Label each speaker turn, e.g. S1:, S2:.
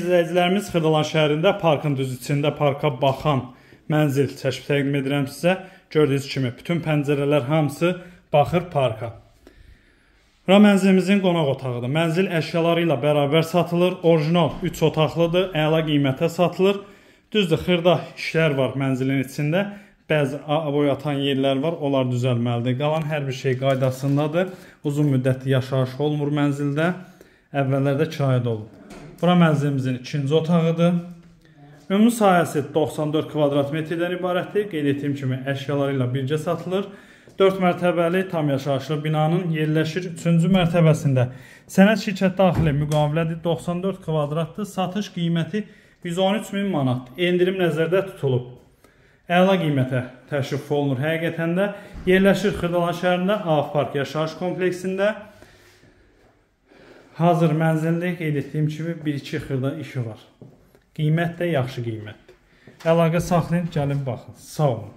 S1: İzləyicilərimiz Xırdalan şəhərində parkın düz içində parka baxan mənzil çəkib təqdim edirəm sizə. Gördüyünüz kimi bütün pəncərələr hamısı baxır parka. Bura mənzilimizin qonaq otağıdır. Mənzil əşyaları ilə bərabər satılır. Orijinal 3 otaqlıdır. Əla qiymətə satılır. Düzdür, xırda işlər var mənzilin içində. Bəzi boyatan yerlər var. Onlar düzəlməlidir. Qalan hər bir şey qaydasındadır. Uzun müddətli yaşayış olmur mənzildə. Əvvəllərdə kirayədə olub. Bura mənzilimizin ikinci otağıdır. Ümumi sahəsi 94 kvadrat metrdən ibarətdir. Qeyd etdiyim kimi əşyaları ilə birgə satılır. 4 mərtəbəli tam yaşayışlı binanın yerləşir 3-cü mərtəbəsində. Sənəd şirkət daxili müqavilədir. 94 kvadratdır. Satış qiyməti 113.000 manat. Endirim nəzərdə tutulub. Əla qiymətə təşrif olunur həqiqətən də. Yerləşir Xırdalan şəhərində Ağ Park yaşayış kompleksində. Hazır mənzildə qeyd etdiyim kimi 1-2 xırda işi var. Qiymət də yaxşı qiymətdir. Əlaqə saxlayın, gəlin baxın. Sağ olun.